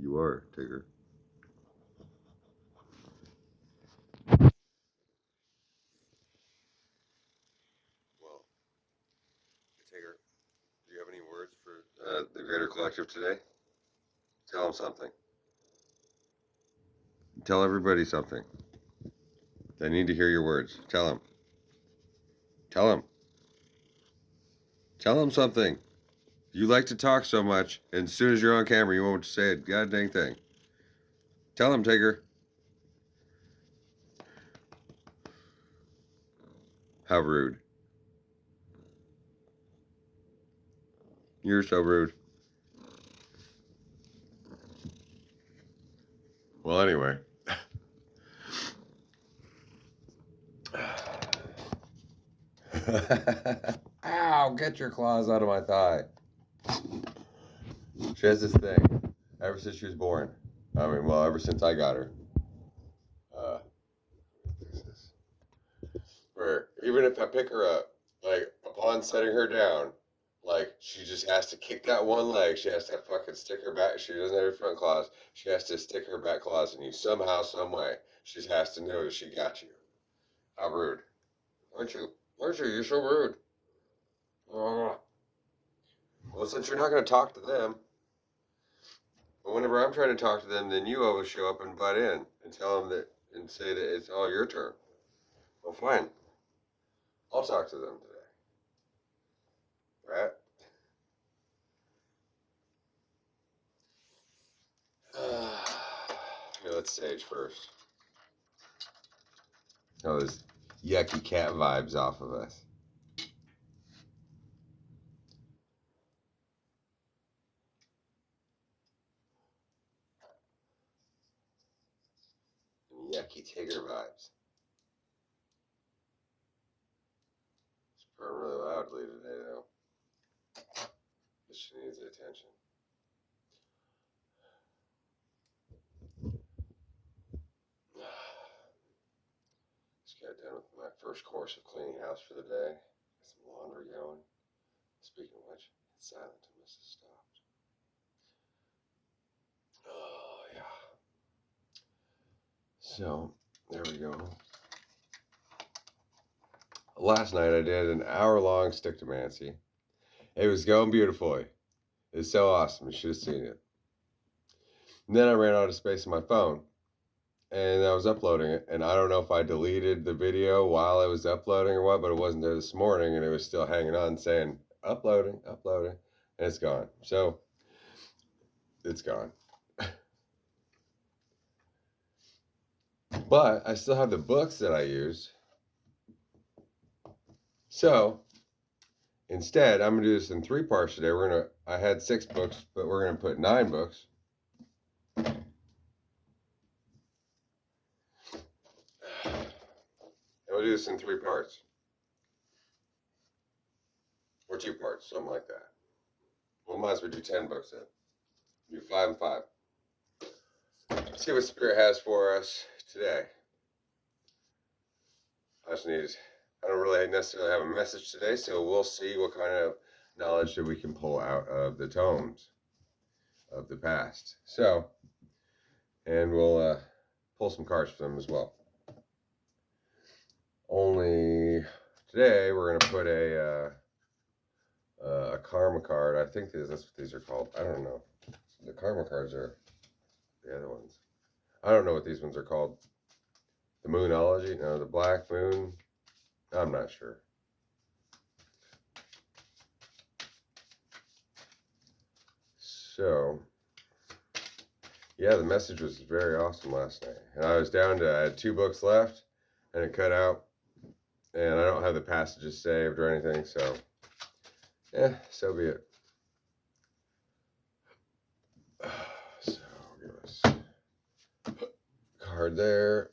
You are, Tigger. Well, Tigger, do you have any words for the greater collective today? Tell them something. Tell everybody something. They need to hear your words. Tell them. Tell them. Tell them something. You like to talk so much, and as soon as you're on camera, you won't say a god dang thing. Tell them, Tigger. How rude. You're so rude. Well, anyway. Ow, get your claws out of my thigh. She has this thing ever since she was born. I mean, well, ever since I got her. Where even if I pick her up, like upon setting her down, like she just has to kick that one leg. She has to fucking stick her back. She doesn't have her front claws. She has to stick her back claws in you somehow, some way. She has to know that she got you. How rude. Aren't you? Aren't you? You're so rude. Well, since you're not going to talk to them, but whenever I'm trying to talk to them, then you always show up and butt in and tell them that and say that it's all your turn. Well, fine. I'll talk to them today. Right? Here, let's sage first. Oh, those yucky cat vibes off of us. Yucky Tigger vibes. It's purring really loudly today, though. But she needs the attention. Just got done with my first course of cleaning house for the day. Got some laundry going. Speaking of which, it's silent until Mrs. stopped. Oh, yeah. So, there we go. Last night I did an hour-long stick-to-mancy. It was going beautifully. It's so awesome. You should have seen it. And then I ran out of space on my phone. And I was uploading it. And I don't know if I deleted the video while I was uploading or what, but it wasn't there this morning. And it was still hanging on saying, uploading, uploading. And it's gone. So, it's gone. But I still have the books that I used. So, instead, I'm going to do this in 3 parts today. I had 6 books, but we're going to put 9 books. And we'll do this in 3 parts. Or 2 parts, something like that. Well, might as well do 10 books then. Do 5 and 5. Let's see what Spirit has for us today. I don't really necessarily have a message today, so we'll see what kind of knowledge that we can pull out of the tomes of the past. So, and we'll pull some cards for them as well. Only today we're going to put a karma card. I think that's what these are called. I don't know. The karma cards are the other ones. I don't know what these ones are called. The Moonology? No, the Black Moon. I'm not sure. So, yeah, the message was very awesome last night. And I had 2 books left, and it cut out. And I don't have the passages saved or anything, so, so be it. So, give us a card there.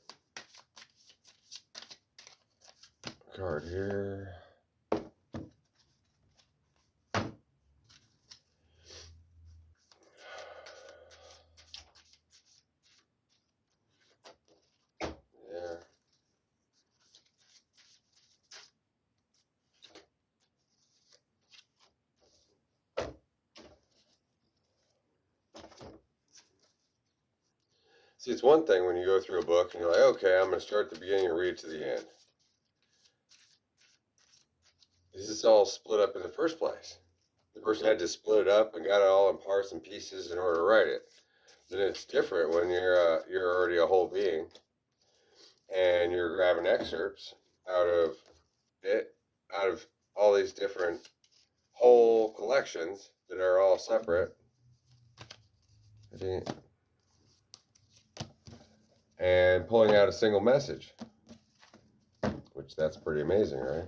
Card here. See, it's one thing when you go through a book and you're like, okay, I'm going to start at the beginning and read it to the end. This is all split up in the first place. The person had to split it up and got it all in parts and pieces in order to write it. Then it's different when you're already a whole being and you're grabbing excerpts out of it, out of all these different whole collections that are all separate. And pulling out a single message, which that's pretty amazing, right?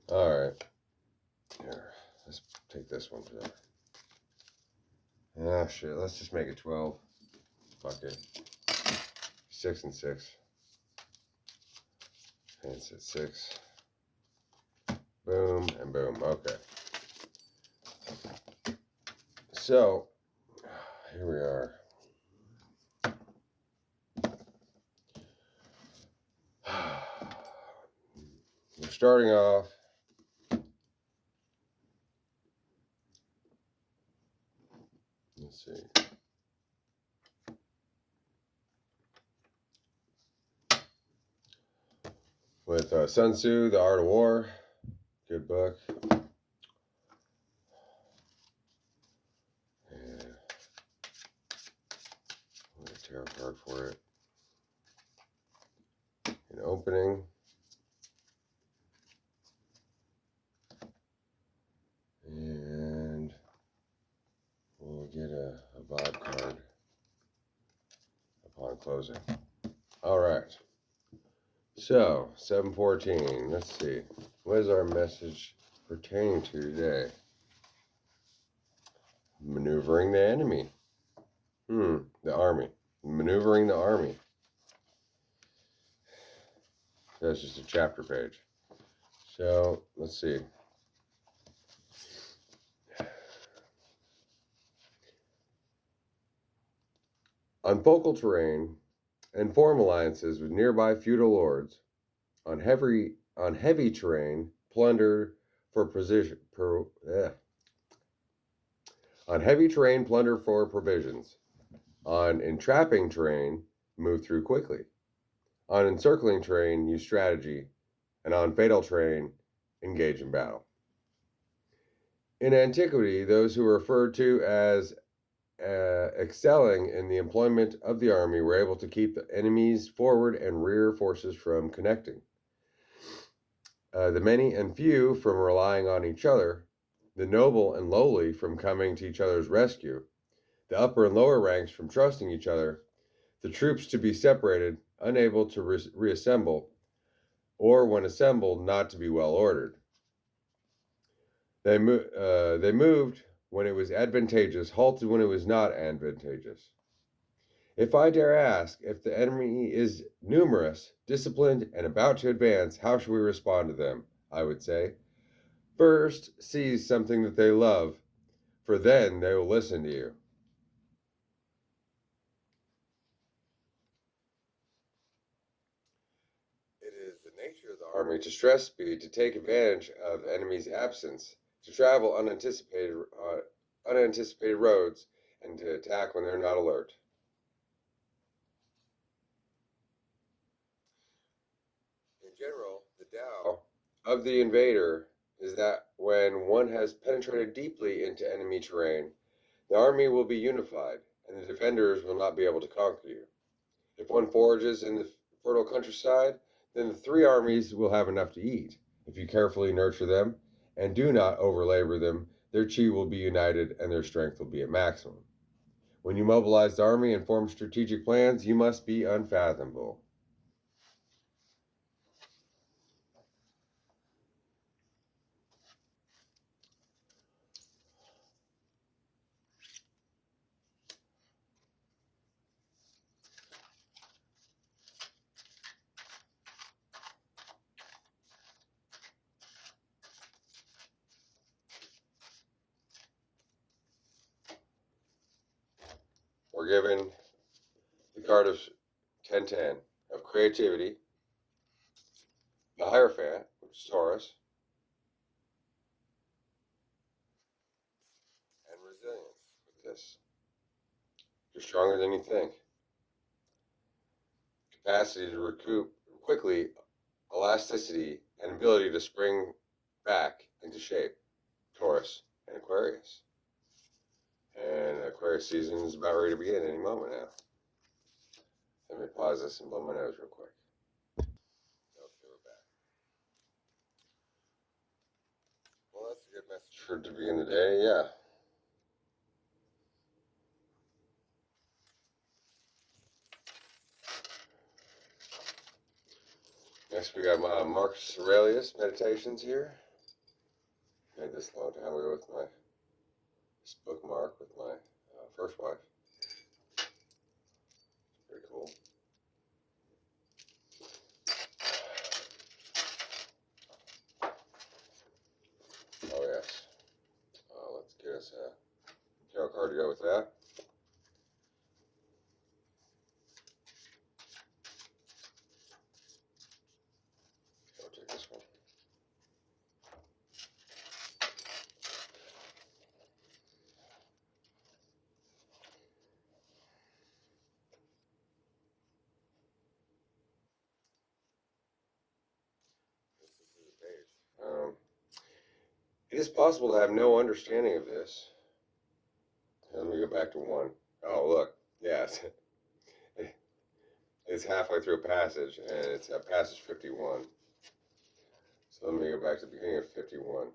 All right, here, let's take this one today. Ah, shit, let's just make it 12. Fuck it. 6 and 6. And it's at 6. Boom and boom. Okay. So, here we are. We're starting off let's see. With Sun Tzu, The Art of War. Good book. Yeah. I'm going to tarot card for it. An opening. And we'll get a vibe card upon closing. All right. So, 714. Let's see. What is our message pertaining to today? Maneuvering the enemy. The army. Maneuvering the army. That's just a chapter page. So, let's see. On focal terrain and form alliances with nearby feudal lords. On heavy terrain, plunder for precision. On heavy terrain, plunder for provisions. On entrapping terrain, move through quickly. On encircling terrain, use strategy. And on fatal terrain, engage in battle. In antiquity, those who were referred to as excelling in the employment of the army were able to keep the enemy's forward and rear forces from connecting. The many and few from relying on each other, the noble and lowly from coming to each other's rescue, the upper and lower ranks from trusting each other, the troops to be separated, unable to reassemble, or when assembled, not to be well ordered. They moved when it was advantageous, halted when it was not advantageous. If I dare ask, if the enemy is numerous, disciplined, and about to advance, how should we respond to them? I would say, first, seize something that they love, for then they will listen to you. It is the nature of the army to stress speed, to take advantage of the enemy's absence, to travel unanticipated roads, and to attack when they're not alert. In general, the Tao of the invader is that when one has penetrated deeply into enemy terrain, the army will be unified, and the defenders will not be able to conquer you. If one forages in the fertile countryside, then the three armies will have enough to eat. If you carefully nurture them and do not overlabor them, their chi will be united and their strength will be at maximum. When you mobilize the army and form strategic plans, you must be unfathomable. We're given the card of 1010 of creativity, the Hierophant, which is Taurus, and resilience with this. You're stronger than you think. capacity to recoup quickly, elasticity, and ability to spring back into shape. Taurus and Aquarius. And Aquarius season is about ready to begin any moment now. Let me pause this and blow my nose real quick. Okay, we're back. Well, that's a good message for to begin the day, yeah. Next, we got my Marcus Aurelius meditations here. Made this a long time ago with my bookmark with my first wife. Pretty cool. Oh yes. Let's get us a tarot card to go with that. I'll take this one. This is the page. It is possible to have no understanding of this. Let me go back to one. Oh, look. Yes. It's halfway through a passage, and it's passage 51. So let me go back to the beginning of 51.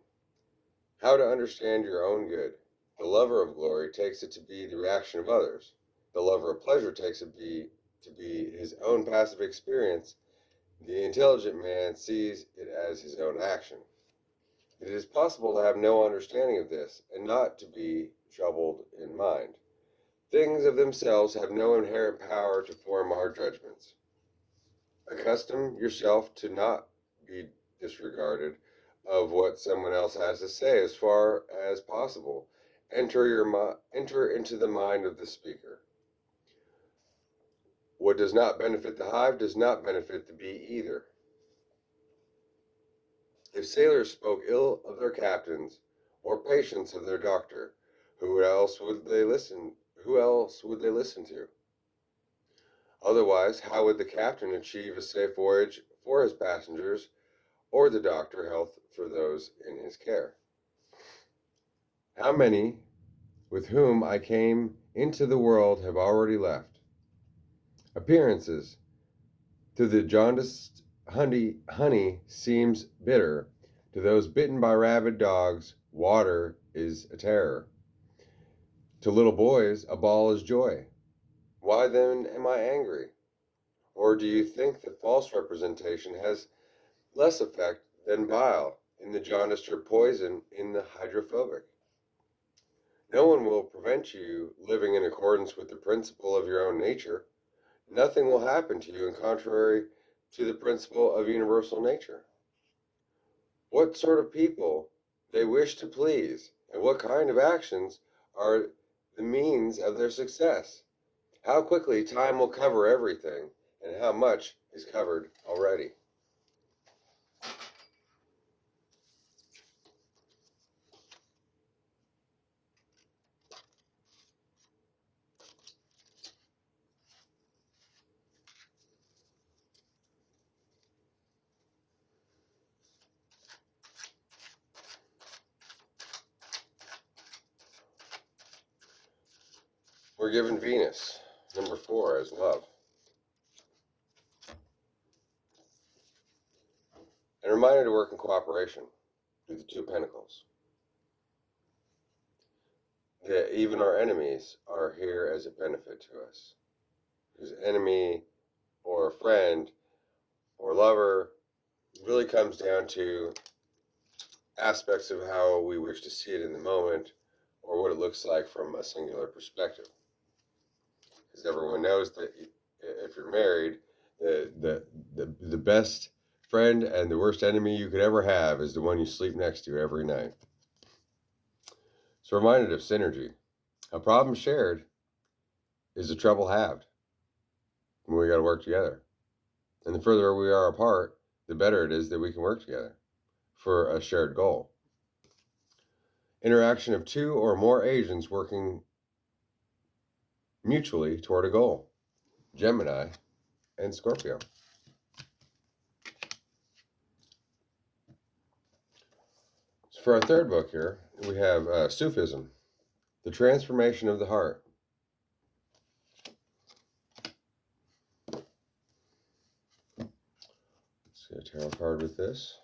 How to understand your own good. The lover of glory takes it to be the reaction of others. The lover of pleasure takes it to be his own passive experience. The intelligent man sees it as his own action. It is possible to have no understanding of this, and not to be troubled in mind. Things of themselves have no inherent power to form our judgments. Accustom yourself to not be disregarded of what someone else has to say as far as possible. Enter into the mind of the speaker. What does not benefit the hive does not benefit the bee either. If sailors spoke ill of their captains, or patients of their doctor, who else would they listen to? Otherwise, how would the captain achieve a safe voyage for his passengers, or the doctor health for those in his care? How many with whom I came into the world have already left? Appearances. To the jaundiced honey seems bitter. To those bitten by rabid dogs, water is a terror. To little boys, a ball is joy. Why then am I angry? Or do you think that false representation has less effect than bile in the jaundiced or poison in the hydrophobic? No one will prevent you living in accordance with the principle of your own nature. Nothing will happen to you in contrary to the principle of universal nature. What sort of people they wish to please, and what kind of actions are the means of their success. How quickly time will cover everything, and how much is covered already. We're given Venus, number 4, as love. And a reminder to work in cooperation with the 2 of Pentacles. That even our enemies are here as a benefit to us. Because enemy or friend or lover really comes down to aspects of how we wish to see it in the moment, or what it looks like from a singular perspective. Because everyone knows that if you're married, the best friend and the worst enemy you could ever have is the one you sleep next to every night. So reminded of synergy. A problem shared is a trouble halved. And we got to work together. And the further we are apart, the better it is that we can work together for a shared goal. Interaction of 2 or more agents working mutually toward a goal. Gemini and Scorpio. So for our third book here, we have Sufism, the Transformation of the Heart. Let's get a tarot card with this.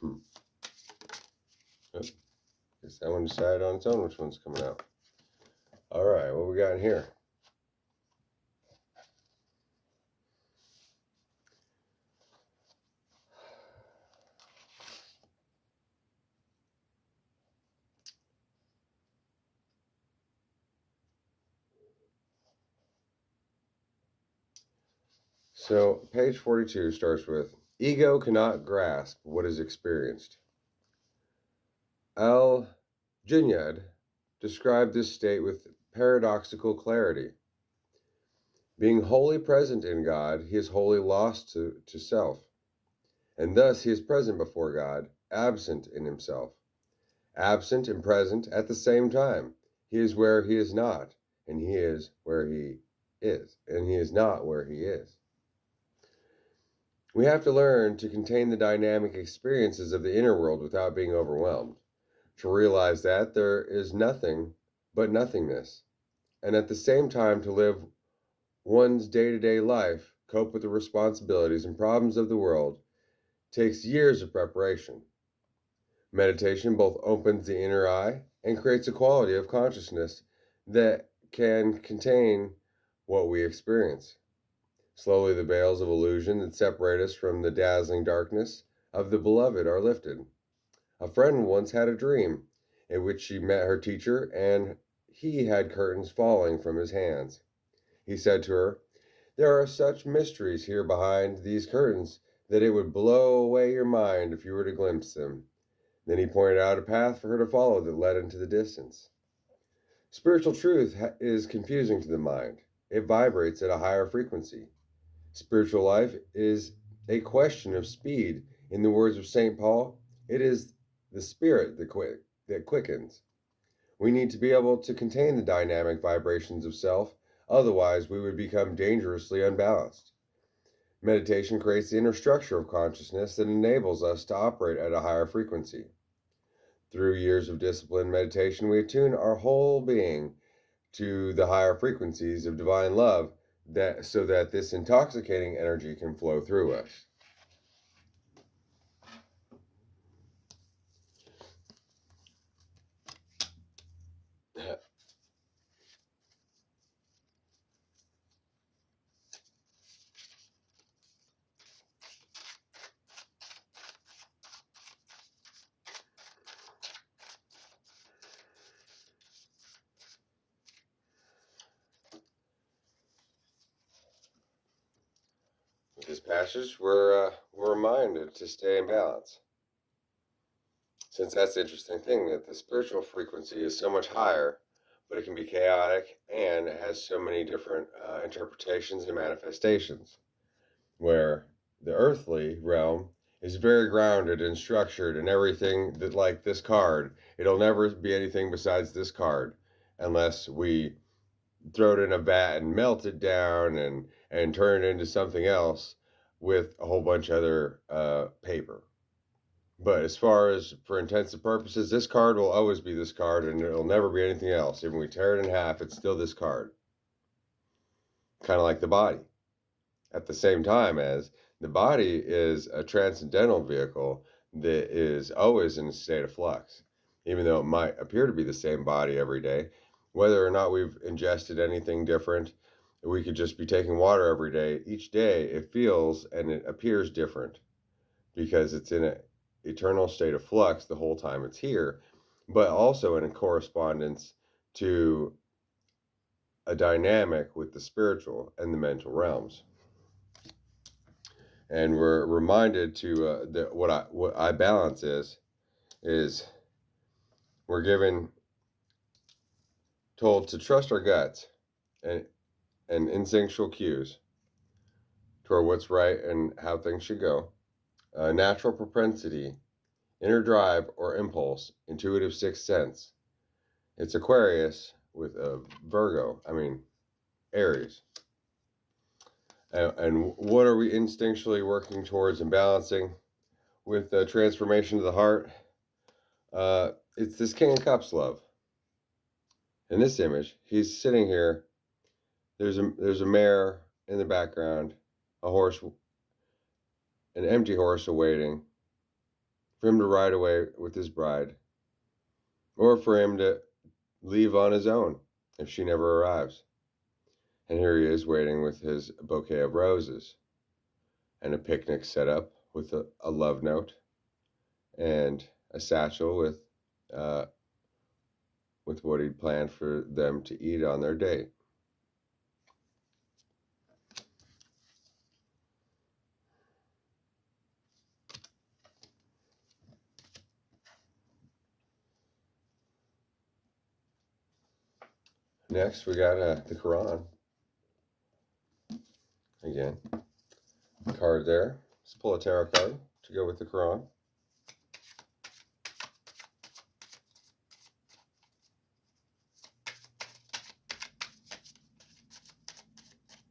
Oh, guess that one decided on its own which one's coming out. All right, what we got in here? So page 42 starts with, ego cannot grasp what is experienced. Al-Jinnad described this state with paradoxical clarity. Being wholly present in God, he is wholly lost to self, and thus he is present before God, absent in himself. Absent and present at the same time. He is where he is not, and he is where he is, and he is not where he is. We have to learn to contain the dynamic experiences of the inner world without being overwhelmed, to realize that there is nothing but nothingness, and at the same time to live one's day-to-day life, cope with the responsibilities and problems of the world, takes years of preparation. Meditation both opens the inner eye and creates a quality of consciousness that can contain what we experience. Slowly, the veils of illusion that separate us from the dazzling darkness of the beloved are lifted. A friend once had a dream in which she met her teacher, and he had curtains falling from his hands. He said to her, "There are such mysteries here behind these curtains that it would blow away your mind if you were to glimpse them." Then he pointed out a path for her to follow that led into the distance. Spiritual truth is confusing to the mind. It vibrates at a higher frequency. Spiritual life is a question of speed. In the words of St. Paul, it is the spirit that quickens. We need to be able to contain the dynamic vibrations of self, otherwise we would become dangerously unbalanced. Meditation creates the inner structure of consciousness that enables us to operate at a higher frequency. Through years of disciplined meditation, we attune our whole being to the higher frequencies of divine love so that this intoxicating energy can flow through us. With this passage, we're reminded to stay in balance. Since that's the interesting thing, that the spiritual frequency is so much higher, but it can be chaotic and it has so many different interpretations and manifestations, where the earthly realm is very grounded and structured and everything that, like this card, it'll never be anything besides this card unless we throw it in a vat and melt it down and turn it into something else with a whole bunch of other paper. But as far as for intensive purposes, this card will always be this card and it'll never be anything else. Even when we tear it in half, it's still this card. Kind of like the body. At the same time as the body is a transcendental vehicle that is always in a state of flux, even though it might appear to be the same body every day. Whether or not we've ingested anything different, we could just be taking water every day. Each day it feels and it appears different because it's in an eternal state of flux the whole time it's here, but also in a correspondence to a dynamic with the spiritual and the mental realms. And we're reminded to that what I balance is we're told to trust our guts and instinctual cues toward what's right and how things should go. Natural propensity, inner drive or impulse, intuitive sixth sense, It's Aquarius with Aries. And what are we instinctually working towards and balancing with the transformation of the heart? It's this King of Cups love. In this image, he's sitting here. There's a mare in the background, a horse, an empty horse awaiting for him to ride away with his bride, or for him to leave on his own if she never arrives. And here he is waiting with his bouquet of roses and a picnic set up with a love note and a satchel with what he'd planned for them to eat on their date. Next, we got the Quran. Again, card there. Let's pull a tarot card to go with the Quran.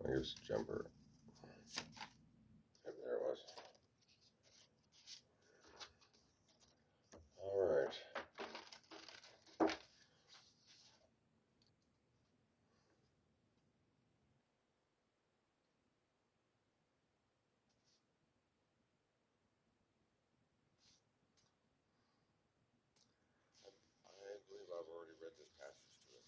I guess jumper. Yep, there it was. All right. I believe I've already read this passage to us.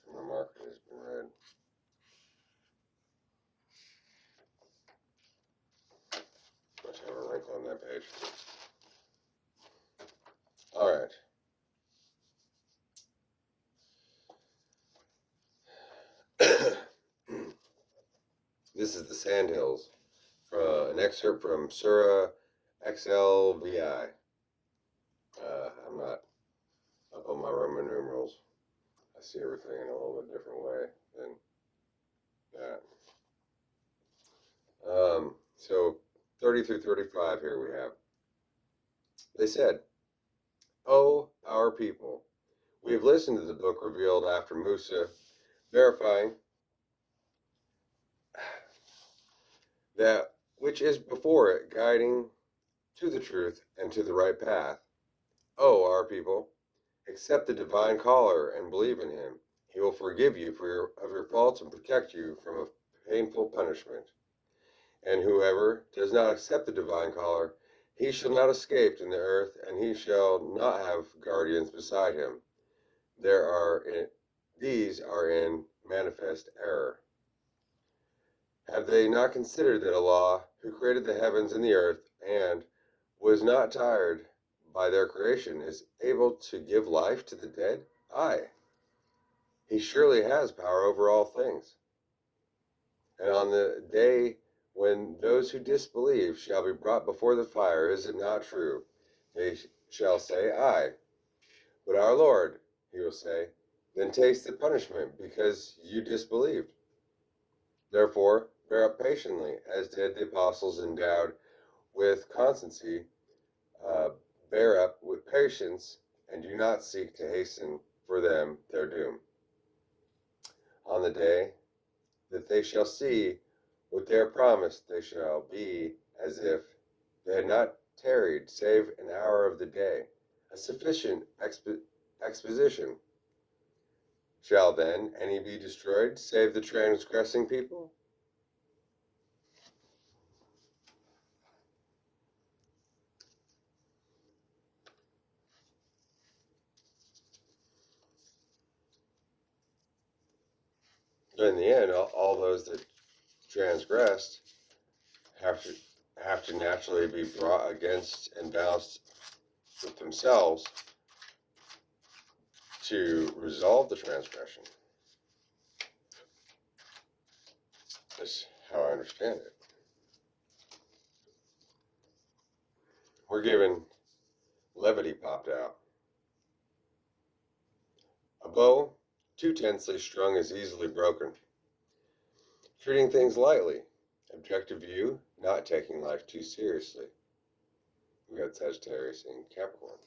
The marker has been read. Must have a wrinkle on that page. All right. This is the Sandhills, an excerpt from Surah XLVI. I'm not up on my Roman numerals. I see everything in a little bit different way than that. So 30 through 35 here we have. They said, "O our people, we have listened to the book revealed after Musa, verifying that which is before it, guiding to the truth and to the right path. O our people, accept the divine caller and believe in him. He will forgive you of your faults and protect you from a painful punishment. And whoever does not accept the divine caller, he shall not escape in the earth, and he shall not have guardians beside him. These are in manifest error. Have they not considered that Allah, who created the heavens and the earth, and was not tired by their creation, is able to give life to the dead? Aye, he surely has power over all things. And on the day when those who disbelieve shall be brought before the fire, is it not true? They shall say, Aye. But our Lord, he will say, then taste the punishment, because you disbelieved. Therefore, bear up patiently, as did the apostles endowed with constancy. Bear up with patience, and do not seek to hasten for them their doom. On the day that they shall see what they are promised, they shall be as if they had not tarried save an hour of the day, a sufficient exposition. Shall then any be destroyed, save the transgressing people? In the end, all those that transgressed have to naturally be brought against and balanced with themselves to resolve the transgression. That's how I understand it. We're given levity popped out. A bow too tensely strung is easily broken. treating things lightly, objective view, not taking life too seriously. We got Sagittarius in Capricorn.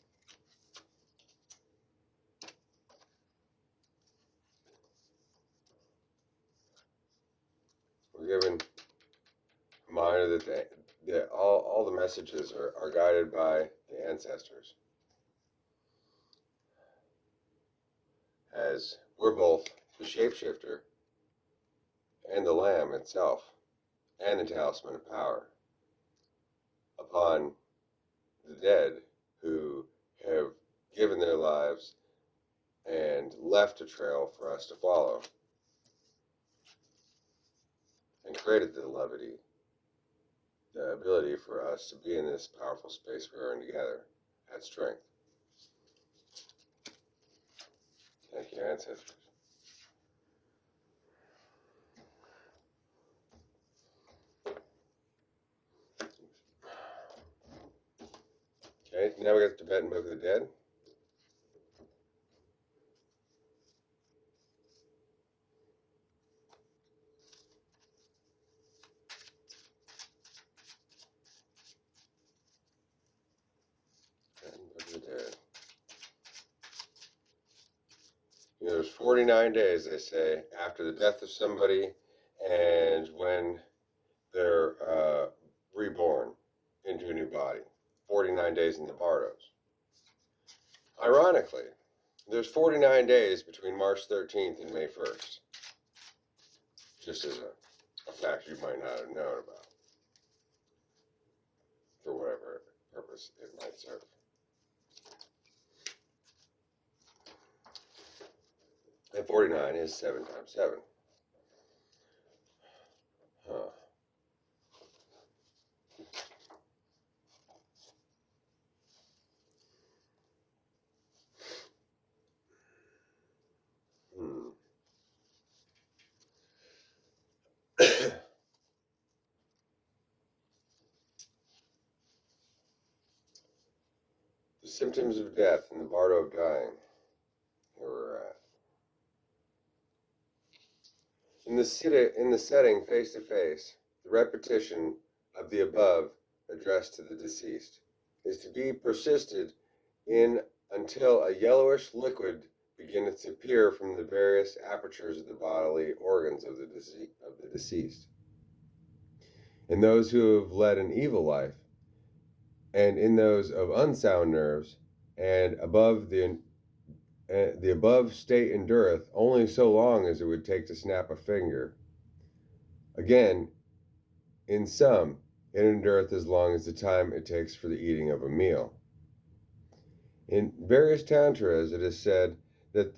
We're given a reminder that all the messages are guided by the ancestors, as we're both the shapeshifter and the lamb itself, and the talisman of power upon the dead who have given their lives and left a trail for us to follow, and created the levity, the ability for us to be in this powerful space we are in together at strength. Thank you, ancestors. Okay, now we got the Tibetan Book of the Dead. Tibetan Book of the Dead. You know, there's 49 days, they say, after the death of somebody and when they're reborn into a new body. 49 days in the Bardos. Ironically, there's 49 days between March 13th and May 1st. Just as a fact you might not have known about, for whatever purpose it might serve. And 49 is 7 times 7. Huh. The symptoms of death and the bardo of dying. Here we're at. In the setting face to face, the repetition of the above addressed to the deceased is to be persisted in until a yellowish liquid begins to appear from the various apertures of the bodily organs of the deceased. In those who have led an evil life, and in those of unsound nerves, and above the above state endureth only so long as it would take to snap a finger. Again, in some, it endureth as long as the time it takes for the eating of a meal. In various tantras, it is said that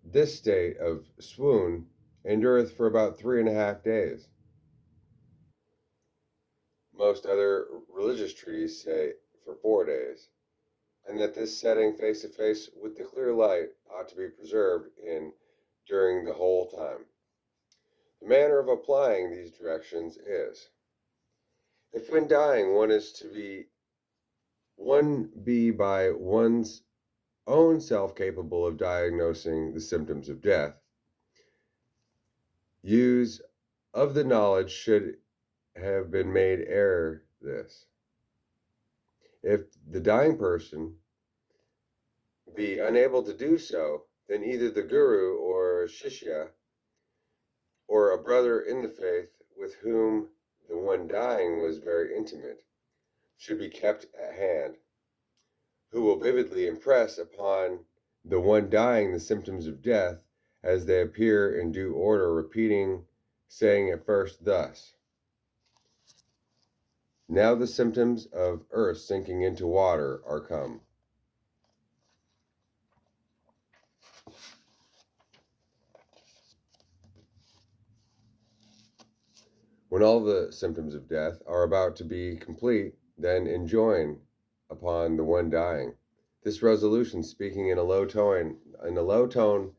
this state of swoon endureth for about 3.5 days. Most other religious treatises say for 4 days, and that this setting face to face with the clear light ought to be preserved in during the whole time. The manner of applying these directions is, if when dying one be by one's own self capable of diagnosing the symptoms of death, use of the knowledge should have been made ere this. If the dying person be unable to do so, then either the guru or shishya, or a brother in the faith with whom the one dying was very intimate, should be kept at hand, who will vividly impress upon the one dying the symptoms of death as they appear in due order, saying at first thus: now the symptoms of earth sinking into water are come. When all the symptoms of death are about to be complete, then enjoin upon the one dying this resolution, speaking in a low tone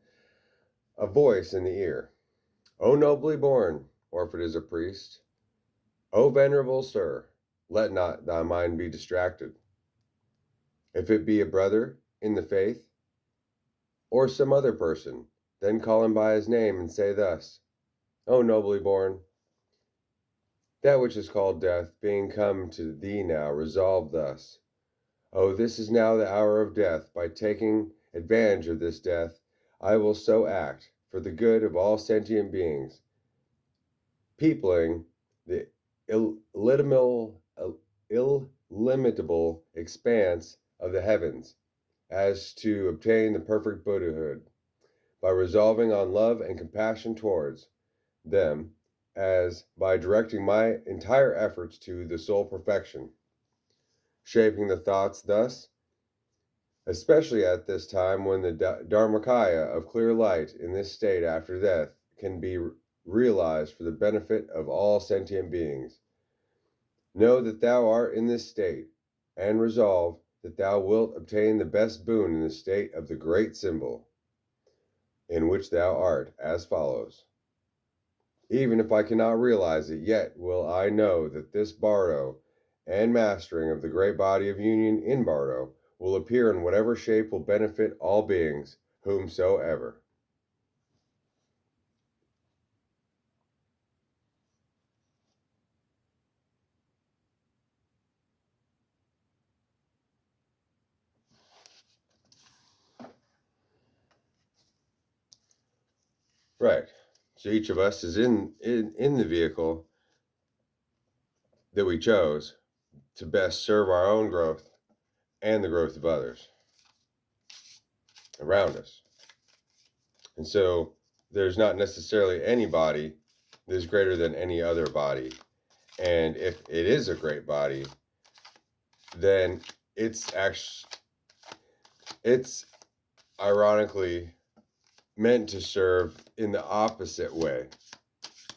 of voice in the ear: O nobly born, or if it is a priest, O venerable sir, let not thy mind be distracted. If it be a brother in the faith, or some other person, then call him by his name and say thus: O nobly born, That which is called death, being come to thee now, resolve thus. Oh, this is now the hour of death. By taking advantage of this death, I will so act for the good of all sentient beings, peopling the illimitable expanse of the heavens, as to obtain the perfect Buddhahood, by resolving on love and compassion towards them, as by directing my entire efforts to the soul perfection, shaping the thoughts thus, especially at this time when the Dharmakaya of clear light in this state after death can be realized for the benefit of all sentient beings. Know that thou art in this state, and resolve that thou wilt obtain the best boon in the state of the great symbol in which thou art, as follows. Even if I cannot realize it, yet will I know that this Bardo and mastering of the great body of union in Bardo will appear in whatever shape will benefit all beings, whomsoever. Right. So each of us is in the vehicle that we chose to best serve our own growth and the growth of others around us. And so there's not necessarily any body that is greater than any other body. And if it is a great body, then it's ironically meant to serve in the opposite way.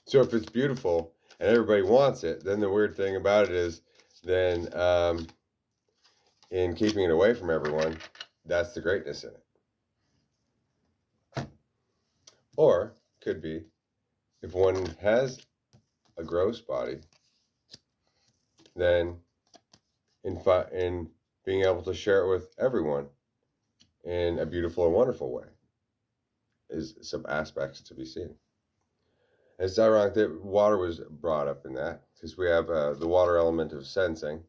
So if it's beautiful and everybody wants it, then the weird thing about it is then in keeping it away from everyone, that's the greatness in it. Or could be if one has a gross body, then in being able to share it with everyone in a beautiful and wonderful way is some aspects to be seen. It's ironic that water was brought up in that, because we have the water element of sensing,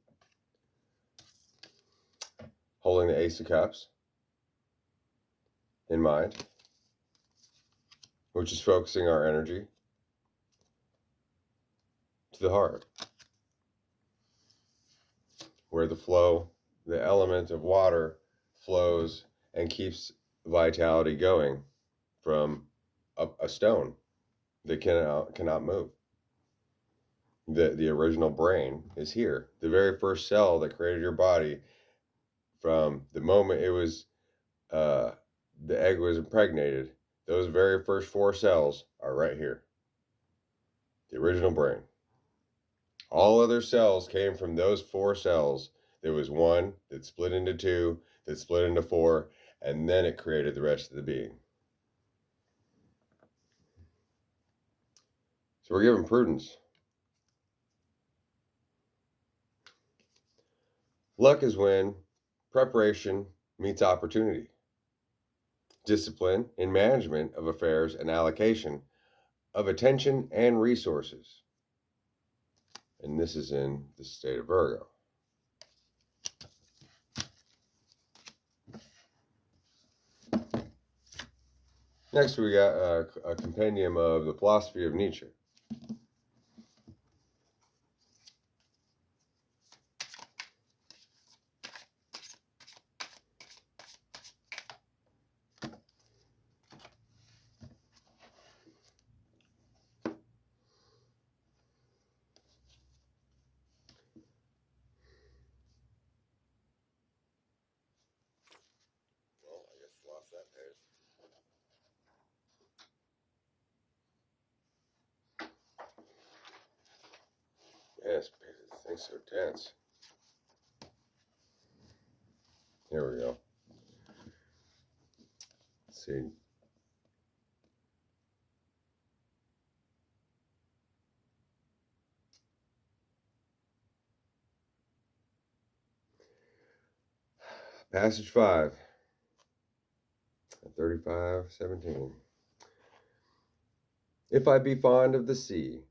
holding the Ace of Cups in mind, which is focusing our energy to the heart, where the element of water flows and keeps vitality going from a stone that cannot move. The original brain is here. The very first cell that created your body, from the moment it was the egg was impregnated, those very first 4 cells are right here. The original brain. All other cells came from those 4 cells. There was one that split into 2, that split into 4, and then it created the rest of the being. So we're given prudence. Luck is when preparation meets opportunity. Discipline in management of affairs and allocation of attention and resources. And this is in the state of Virgo. Next, we got a compendium of the philosophy of Nietzsche. Well, I guess lost that page. Yes, this thing's so dense. Here we go. Let's see. Passage 5. 35:17. If I be fond of the sea,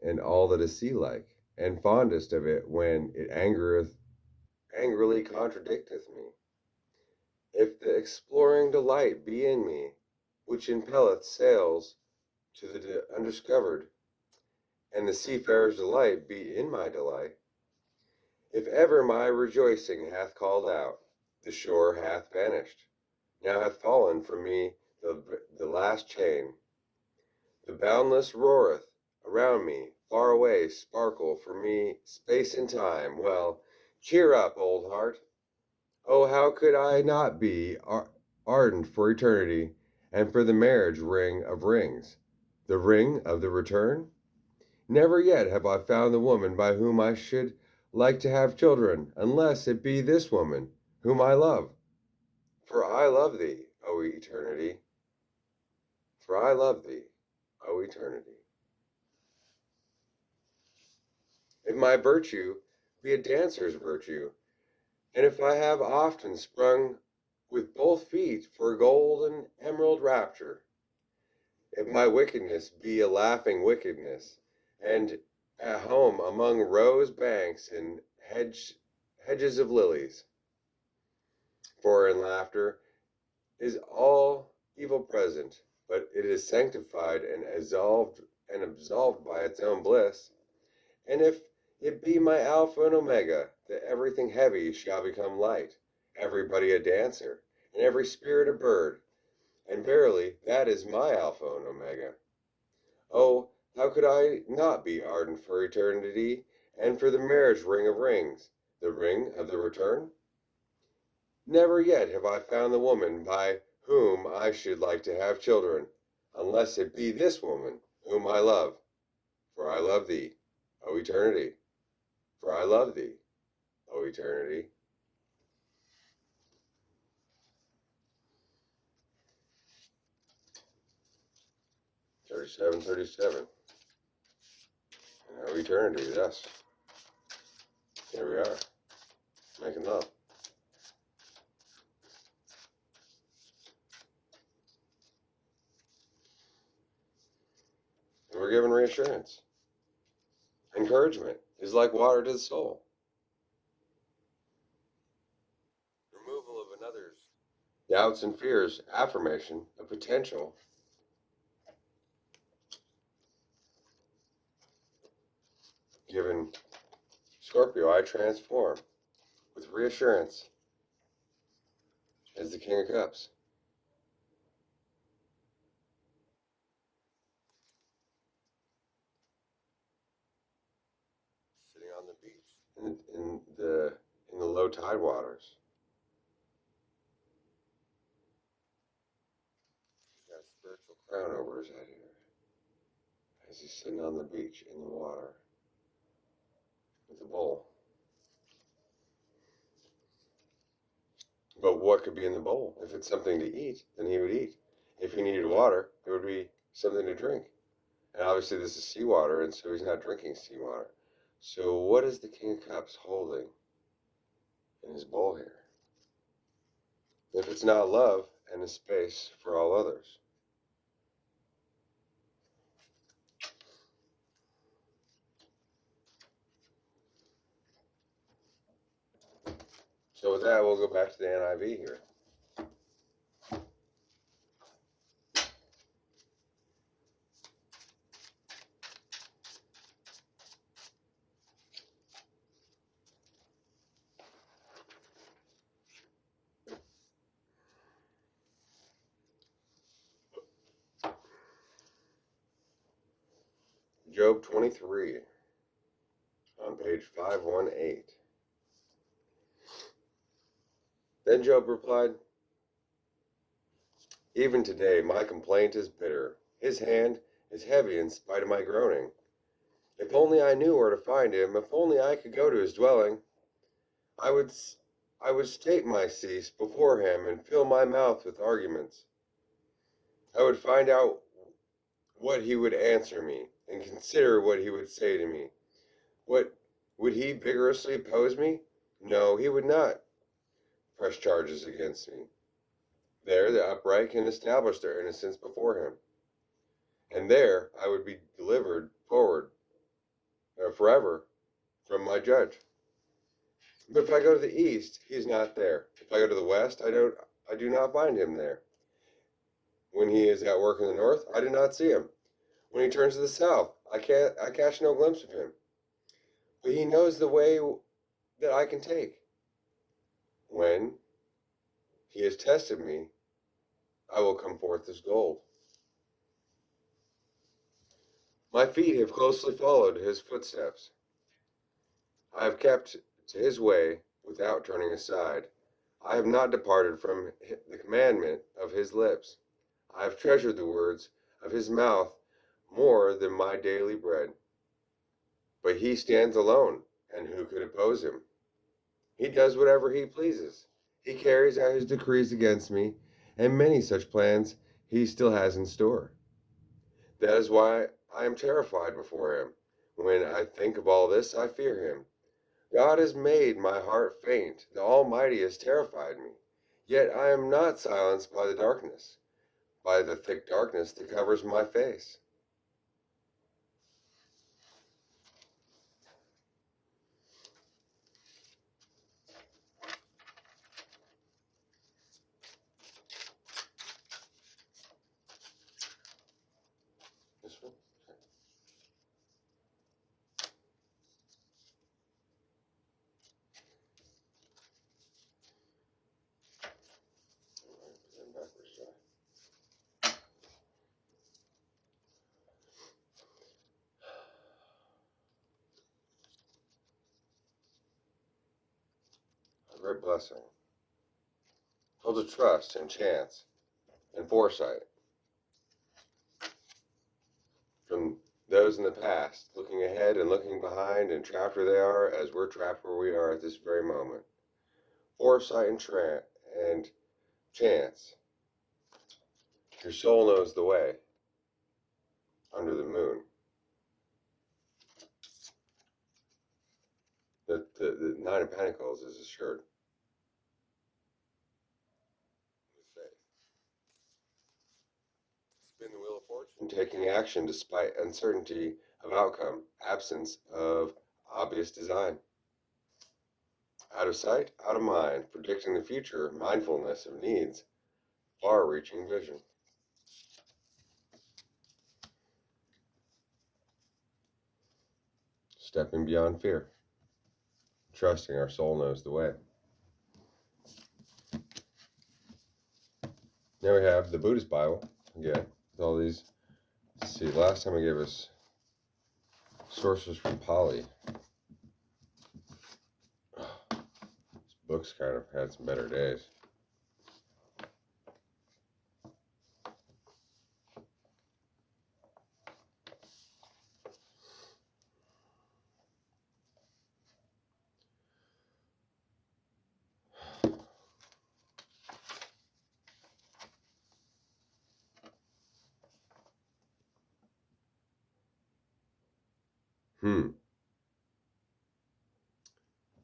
and all that is sea-like, and fondest of it when it angrily contradicteth me. If the exploring delight be in me, which impelleth sails to the undiscovered, and the seafarer's delight be in my delight, if ever my rejoicing hath called out, the shore hath vanished, now hath fallen from me the last chain, the boundless roareth around me, far away sparkle for me space and time. Well, cheer up, old heart. Oh, how could I not be ardent for eternity, and for the marriage ring of rings, the ring of the return? Never yet have I found the woman by whom I should like to have children, unless it be this woman, whom I love. For I love thee, O eternity. For I love thee, O eternity. If my virtue be a dancer's virtue, and if I have often sprung with both feet for gold and emerald rapture, if my wickedness be a laughing wickedness, and at home among rose banks and hedges of lilies, for in laughter is all evil present, but it is sanctified and absolved by its own bliss. And if it be my Alpha and Omega, that everything heavy shall become light, everybody a dancer, and every spirit a bird, and verily that is my Alpha and Omega. Oh, how could I not be ardent for eternity, and for the marriage ring of rings, the ring of the return? Never yet have I found the woman by whom I should like to have children, unless it be this woman whom I love. For I love thee, O eternity. For I love thee, O eternity. Thirty-seven, 37. O eternity, yes. Here we are, making love. And we're given reassurance. Encouragement is like water to the soul. Removal of another's doubts and fears, affirmation of potential. Given Scorpio, I transform with reassurance as the King of Cups. Sitting on the beach in the low tide waters. He's got a spiritual crown over his head here as he's sitting on the beach in the water with a bowl. But what could be in the bowl? If it's something to eat, then he would eat. If he needed water, it would be something to drink. And obviously this is seawater, and so he's not drinking seawater. So what is the King of Cups holding in his bowl here? If it's not love and a space for all others. So with that, we'll go back to the NIV here. Job 23 on page 518. Then Job replied, even today my complaint is bitter. His hand is heavy in spite of my groaning. If only I knew where to find him, if only I could go to his dwelling, I would state my cease before him and fill my mouth with arguments. I would find out what he would answer me and consider what he would say to me. What would he vigorously oppose me? No, he would not press charges against me. There the upright can establish their innocence before him, and there I would be delivered forward forever from my judge. But if I go to the east, he's not there. If I go to the west, I do not find him there. When he is at work in the north, I do not see him. When he turns to the south, I catch no glimpse of him. But he knows the way that I can take. When he has tested me, I will come forth as gold. My feet have closely followed his footsteps. I have kept to his way without turning aside. I have not departed from the commandment of his lips. I have treasured the words of his mouth more than my daily bread. But he stands alone, and who could oppose him? He does whatever he pleases. He carries out his decrees against me, and many such plans he still has in store. That is why I am terrified before him. When I think of all this, I fear him. God has made my heart faint. The Almighty has terrified me. Yet I am not silenced by the darkness, by the thick darkness that covers my face. This one? Okay. All right, put them backwards, shall I? A great blessing. Full to trust and chance and foresight from those in the past, looking ahead and looking behind, and trapped where they are as we're trapped where we are at this very moment. Foresight and chance. Your soul knows the way under the moon. The Nine of Pentacles is assured with faith. Spin the wheel of fortune, taking action despite uncertainty of outcome, absence of obvious design. Out of sight, out of mind, predicting the future, mindfulness of needs, far-reaching vision. Stepping beyond fear, trusting our soul knows the way. Now we have the Buddhist Bible, again, with all these. Let's see, last time I gave us sources from Pali. This book's kind of had some better days.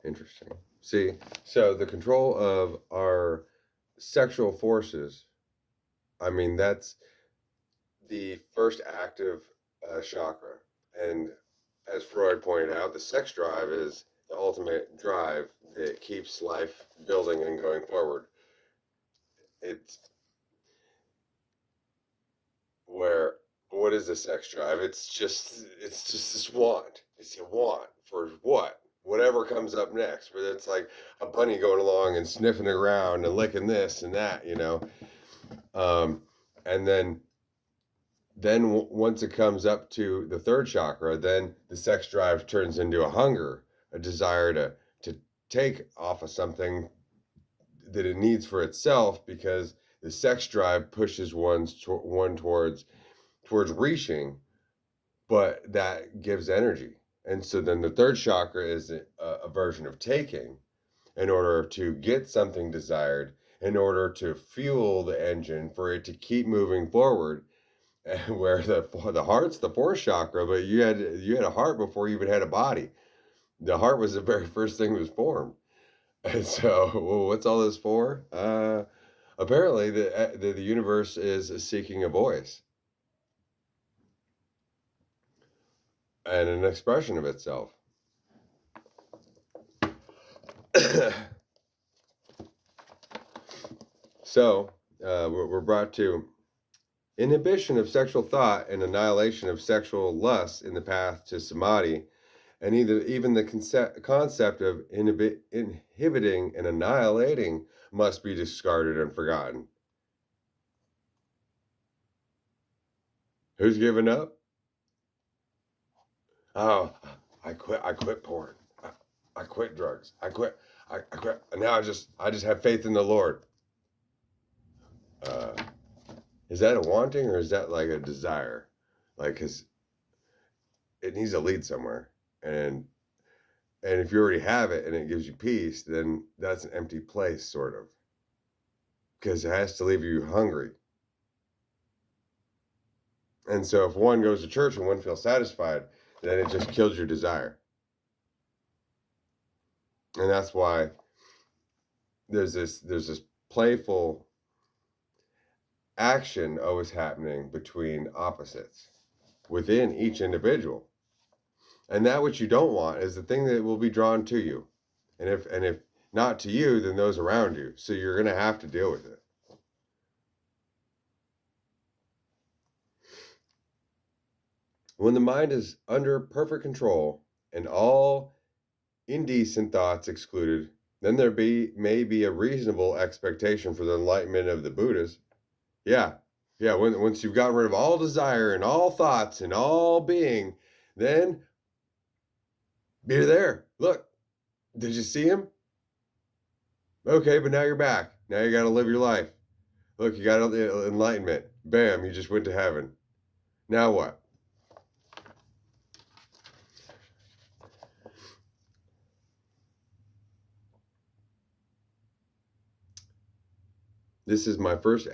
Interesting. See, so the control of our sexual forces, I mean, that's the first active chakra. And as Freud pointed out, the sex drive is the ultimate drive that keeps life building and going forward. It's where, what is the sex drive? It's just this want. It's a want for what? Whatever comes up next, whether it's like a bunny going along and sniffing around and licking this and that, you know. And then once it comes up to the third chakra, then the sex drive turns into a hunger, a desire to take off of something that it needs for itself, because the sex drive pushes one towards reaching, but that gives energy. And so then the third chakra is a version of taking in order to get something desired, in order to fuel the engine for it to keep moving forward. Where the heart's the fourth chakra, but you had a heart before you even had a body. The heart was the very first thing that was formed. And so, well, what's all this for? Apparently, the universe is seeking a voice. and an expression of itself. So we're brought to inhibition of sexual thought and annihilation of sexual lust in the path to samadhi, and even the concept of inhibiting and annihilating must be discarded and forgotten. Who's given up? Oh, I quit porn. I quit drugs. I quit. I quit. And now I just have faith in the Lord. Uh, is that a wanting or is that like a desire? Like, cause it needs to lead somewhere. And if you already have it and it gives you peace, then that's an empty place, sort of. Because it has to leave you hungry. And so if one goes to church and one feels satisfied, then it just kills your desire. And that's why there's this playful action always happening between opposites within each individual. And that which you don't want is the thing that will be drawn to you. And if not to you, then those around you. So you're going to have to deal with it. When the mind is under perfect control and all indecent thoughts excluded, then there may be a reasonable expectation for the enlightenment of the Buddhas. Yeah. Yeah, once you've gotten rid of all desire and all thoughts and all being, then be there. Look, did you see him? Okay, but now you're back. Now you got to live your life. Look, you got enlightenment. Bam, you just went to heaven. Now what? This is my first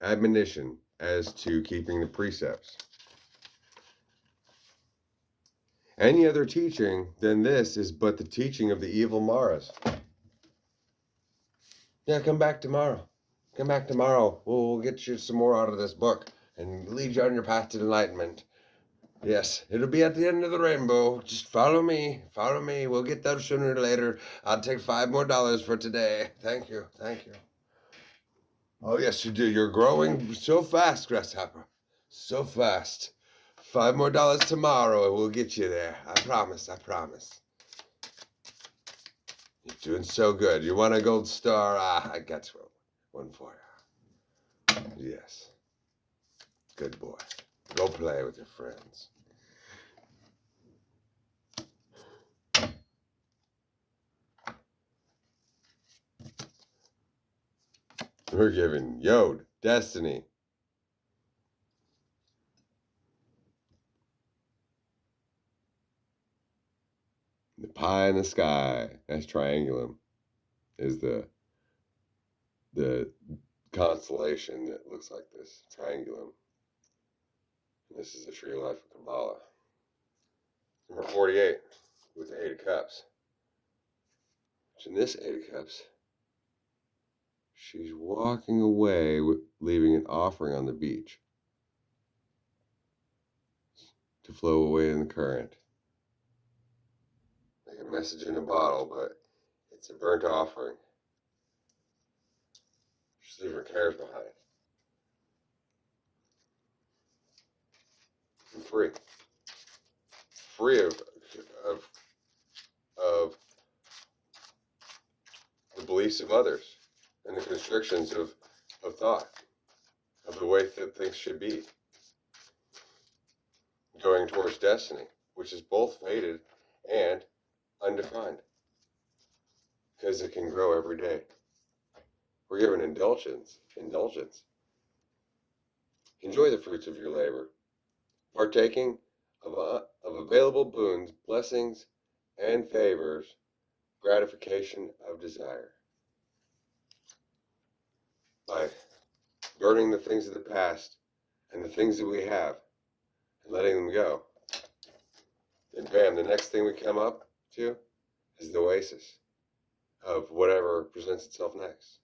admonition as to keeping the precepts. Any other teaching than this is but the teaching of the evil Maras. Yeah, come back tomorrow. Come back tomorrow. We'll get you some more out of this book and lead you on your path to enlightenment. Yes, it'll be at the end of the rainbow. Just follow me. Follow me. We'll get there sooner or later. I'll take $5 more for today. Thank you. Thank you. Oh, yes, you do. You're growing so fast, Grasshopper. So fast. $5 more tomorrow and we'll get you there. I promise. I promise. You're doing so good. You want a gold star? I got one for you. Yes. Good boy. Go play with your friends. We're giving Yod, destiny. The pie in the sky, that's triangulum, is the constellation that looks like this, triangulum. And this is the tree of life of Kabbalah. Number 48, with the 8 of cups. Which in this 8 of cups, she's walking away, leaving an offering on the beach to flow away in the current. Like a message in a bottle, but it's a burnt offering. She's leaving her cares behind. And free. Free of the beliefs of others and the constrictions of thought, of the way that things should be. Going towards destiny, which is both fated and undefined. Because it can grow every day. We're given indulgence. Enjoy the fruits of your labor, partaking of available boons, blessings, and favors, gratification of desire. By burning the things of the past and the things that we have and letting them go. And bam, the next thing we come up to is the oasis of whatever presents itself next.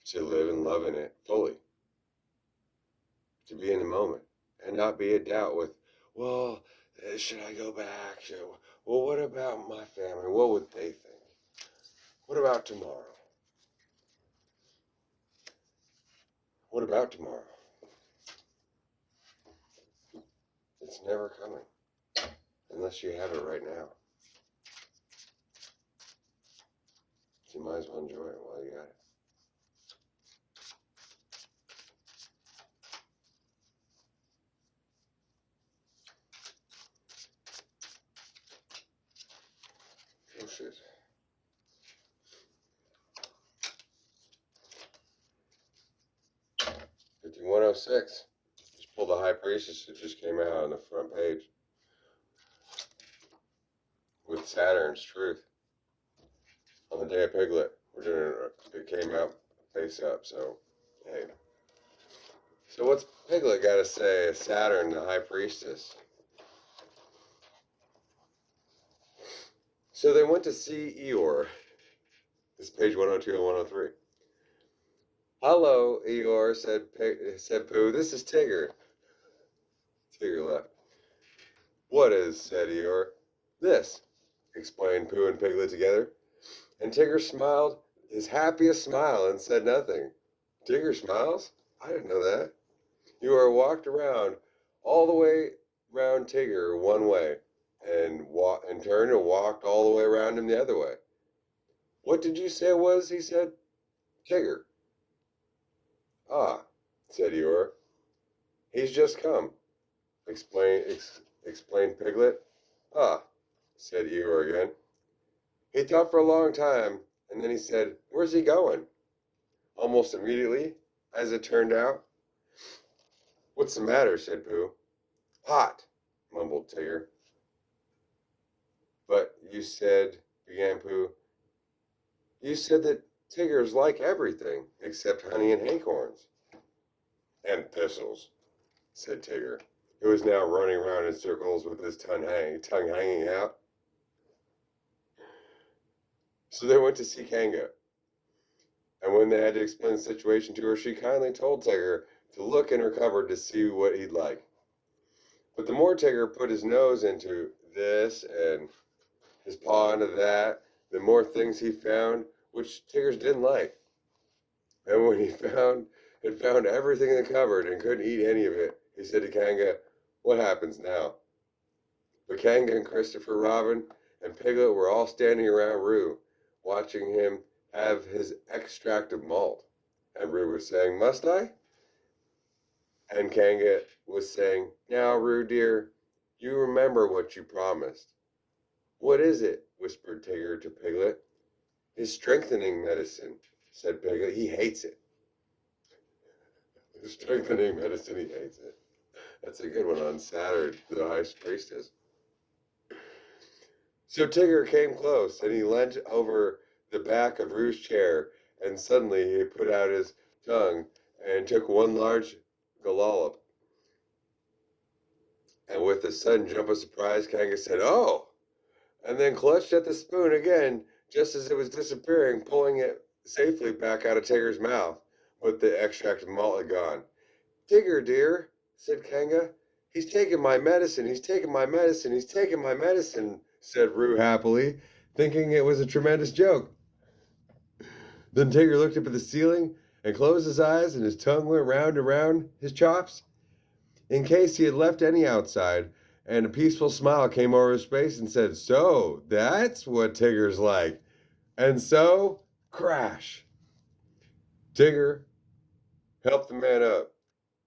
To live and love in it fully. To be in the moment and not be a doubt with well, should I go back? Well, what about my family? What would they think? What about tomorrow? What about tomorrow? It's never coming unless you have it right now. So you might as well enjoy it while you got it. Oh shit. 5106. Just pulled the High Priestess. It just came out on the front page with Saturn's truth on the day of Piglet. It came out face up. So hey. So what's Piglet got to say? Saturn, the High Priestess. So they went to see Eeyore. This is page 102 and 103. Hello, Eeyore, said Pooh. This is Tigger. Tigger left. What is, said Eeyore. This, explained Pooh and Piglet together. And Tigger smiled his happiest smile and said nothing. Tigger smiles? I didn't know that. Eeyore walked around all the way round Tigger one way and turned and walked all the way around him the other way. What did you say it was? He said. Tigger. Ah, said Eeyore. He's just come, explained Piglet. Ah, said Eeyore again. He thought for a long time, and then he said, where's he going? Almost immediately, as it turned out. What's the matter, said Pooh. Hot, mumbled Tigger. But you said, began Pooh, you said that Tiggers like everything except honey and acorns. And thistles, said Tigger, who was now running around in circles with his tongue hanging out. So they went to see Kanga. And when they had to explain the situation to her, she kindly told Tigger to look in her cupboard to see what he'd like. But the more Tigger put his nose into this and his paw into that, the more things he found which Tiggers didn't like. And when he had found everything in the cupboard and couldn't eat any of it, he said to Kanga, what happens now? But Kanga and Christopher Robin and Piglet were all standing around Roo, watching him have his extract of malt. And Roo was saying, must I? And Kanga was saying, now, Roo dear, you remember what you promised. What is it? Whispered Tigger to Piglet. His strengthening medicine, said Piglet. He hates it. His strengthening medicine, he hates it. That's a good one on Saturn, the High Priestess. So Tigger came close, and he leant over the back of Roo's chair, and suddenly he put out his tongue and took one large gallop. And with a sudden jump of surprise, Kanga said, oh! And then clutched at the spoon again, just as it was disappearing, pulling it safely back out of Tigger's mouth, but the extract of malt had gone. Tigger, dear, said Kanga. He's taking my medicine, he's taking my medicine, he's taking my medicine, said Roo happily, thinking it was a tremendous joke. Then Tigger looked up at the ceiling and closed his eyes, and his tongue went round and round his chops, in case he had left any outside, and a peaceful smile came over his face and said, so, that's what Tigger's like. And so, crash. Tigger helped the man up.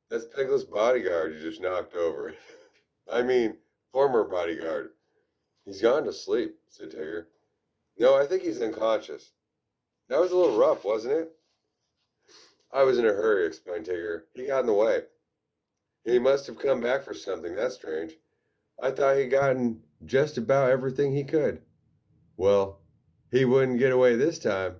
That's Piglet's bodyguard you just knocked over. I mean, former bodyguard. He's gone to sleep, said Tigger. No, I think he's unconscious. That was a little rough, wasn't it? I was in a hurry, explained Tigger. He got in the way. He must have come back for something. That's strange. I thought he'd gotten just about everything he could. Well, he wouldn't get away this time.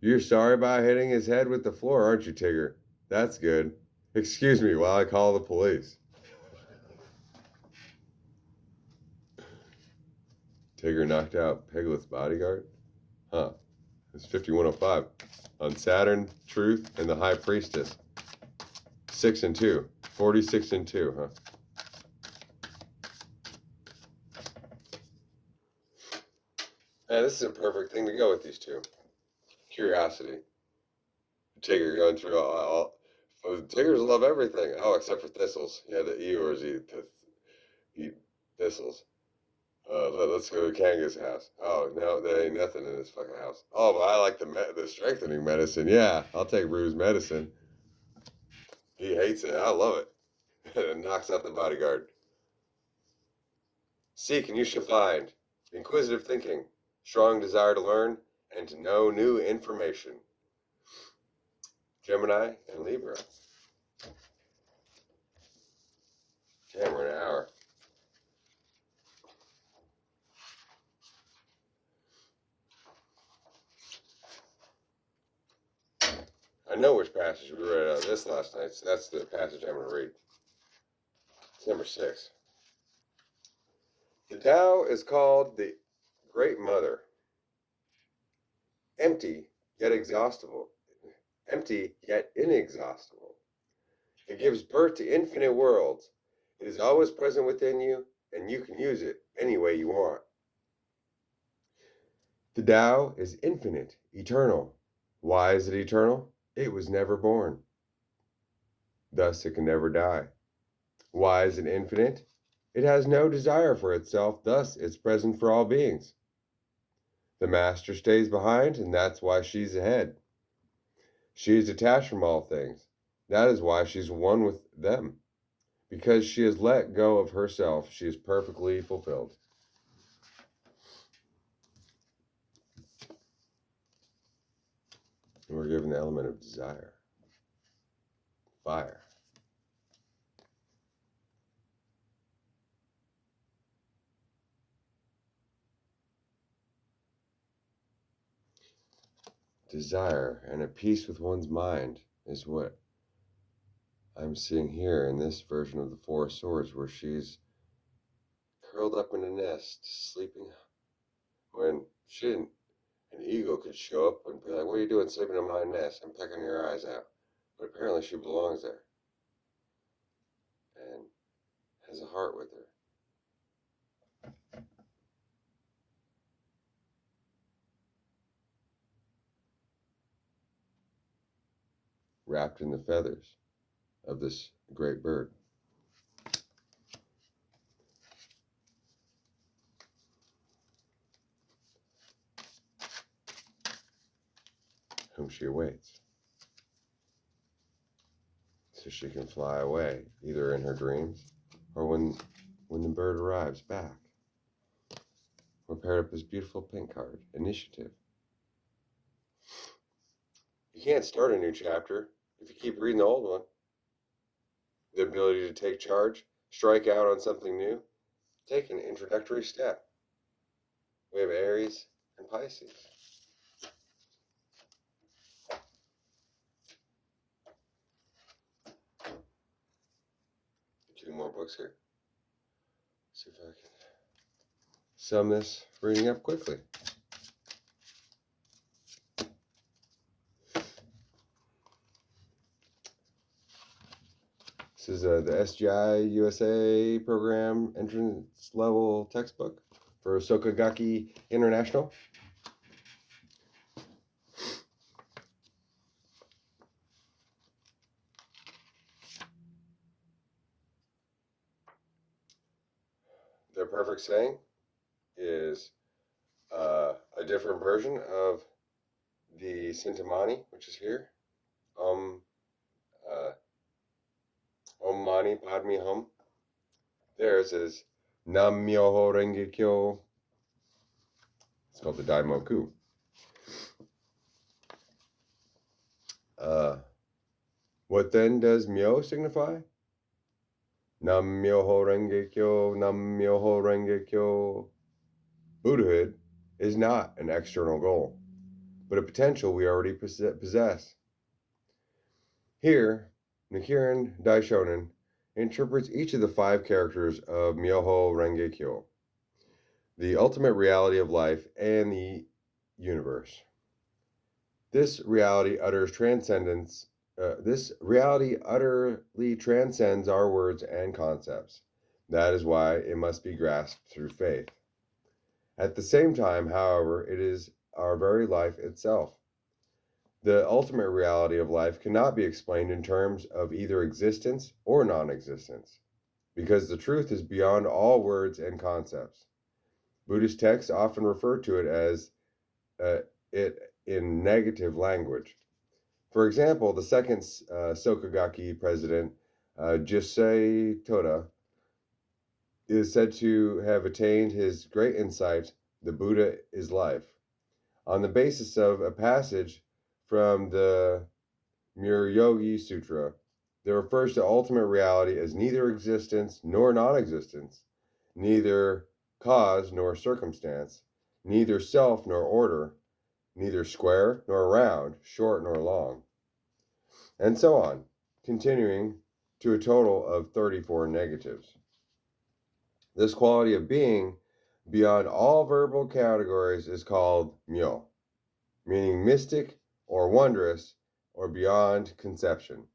You're sorry about hitting his head with the floor, aren't you, Tigger? That's good. Excuse me while I call the police. Tigger knocked out Piglet's bodyguard? Huh. It's 5105 on Saturn, Truth, and the High Priestess. 6 and 2. 46 and 2, huh? Man, this is a perfect thing to go with these two. Curiosity. Tigger going through tigers love everything. Oh, except for thistles. Yeah, the Eeyores eat thistles. Let's go to Kanga's house. Oh, no, there ain't nothing in his fucking house. Oh, but I like the strengthening medicine. Yeah, I'll take Rue's medicine. He hates it. I love it. It knocks out the bodyguard. Seek and you shall find. Inquisitive thinking, strong desire to learn and to know new information. Gemini and Libra. Damn, we're an hour. I know which passage we read out of this last night, so that's the passage I'm going to read. It's number 6. The Tao is called the Great Mother. Empty, yet exhaustible. Empty, yet inexhaustible. It gives birth to infinite worlds. It is always present within you, and you can use it any way you want. The Tao is infinite, eternal. Why is it eternal? It was never born. Thus, it can never die. Why is it infinite? It has no desire for itself, thus, it's present for all beings. The master stays behind, and that's why she's ahead. She is detached from all things. That is why she's one with them. Because she has let go of herself, she is perfectly fulfilled. And we're given the element of desire. Fire. Desire and at peace with one's mind is what I'm seeing here in this version of the Four of Swords, where she's curled up in a nest, sleeping, when an ego could show up and be like, what are you doing sleeping in my nest? I'm pecking your eyes out. But apparently she belongs there and has a heart with her. Wrapped in the feathers of this great bird. Whom she awaits. So she can fly away, either in her dreams or when the bird arrives back. We're paired up this beautiful pink card, Initiative. You can't start a new chapter if you keep reading the old one. The ability to take charge, strike out on something new, take an introductory step. We have Aries and Pisces. Two more books here. See if I can sum this reading up quickly. This is the SGI USA program entrance level textbook for Sokagaki International. Their perfect saying is a different version of the Sintamani, which is here. Om Mani Padme Hum. Theirs is Nam Myoho Renge Kyo. It's called the Daimoku. What then does Myo signify? Nam Myoho Renge Kyo, Nam Myoho Renge Kyo. Buddhahood is not an external goal, but a potential we already possess. Here, Nichiren Daishonin interprets each of the 5 characters of Myoho Renge Kyo, the ultimate reality of life and the universe. This reality utterly transcends our words and concepts. That is why it must be grasped through faith. At the same time, however, it is our very life itself. The ultimate reality of life cannot be explained in terms of either existence or non existence, because the truth is beyond all words and concepts. Buddhist texts often refer to it as it in negative language. For example, the second Sokagaki president, Josei Toda, is said to have attained his great insight, the Buddha is life, on the basis of a passage from the Muryogi Sutra that refers to ultimate reality as neither existence nor non existence, neither cause nor circumstance, neither self nor order, neither square nor round, short nor long, and so on, continuing to a total of 34 negatives. This quality of being beyond all verbal categories is called myo, meaning mystic or wondrous or beyond conception.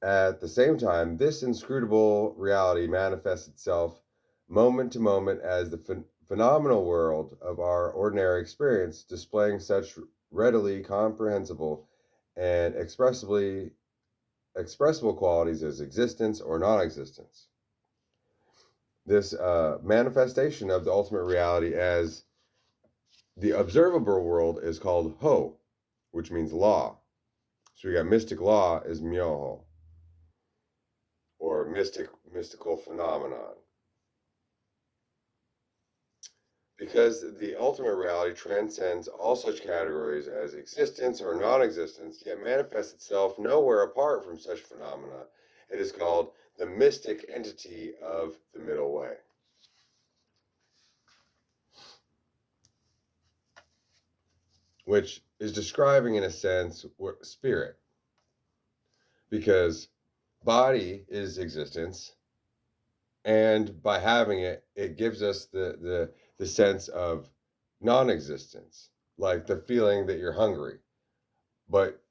At the same time, this inscrutable reality manifests itself moment to moment as the phenomenal world of our ordinary experience, displaying such readily comprehensible and expressible qualities as existence or non-existence. This manifestation of the ultimate reality as the observable world is called Ho, which means law. So we got mystic law is Myoho, or mystical phenomenon. Because the ultimate reality transcends all such categories as existence or non-existence, yet manifests itself nowhere apart from such phenomena, it is called the mystic entity of the middle way. Which is describing, in a sense, spirit. Because body is existence, and by having it, it gives us the sense of non-existence, like the feeling that you're hungry, but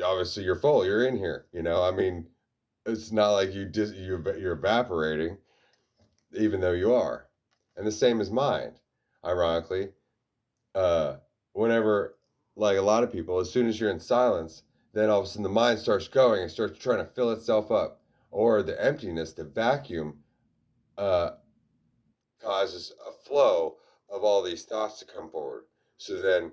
obviously you're full, you're in here, I mean, it's not like you're evaporating, even though you are. And the same as mind, ironically. uh Whenever, like, a lot of people, as soon as you're in silence, then all of a sudden the mind starts going and starts trying to fill itself up, or the emptiness, the vacuum, uh causes a flow of all these thoughts to come forward. So then,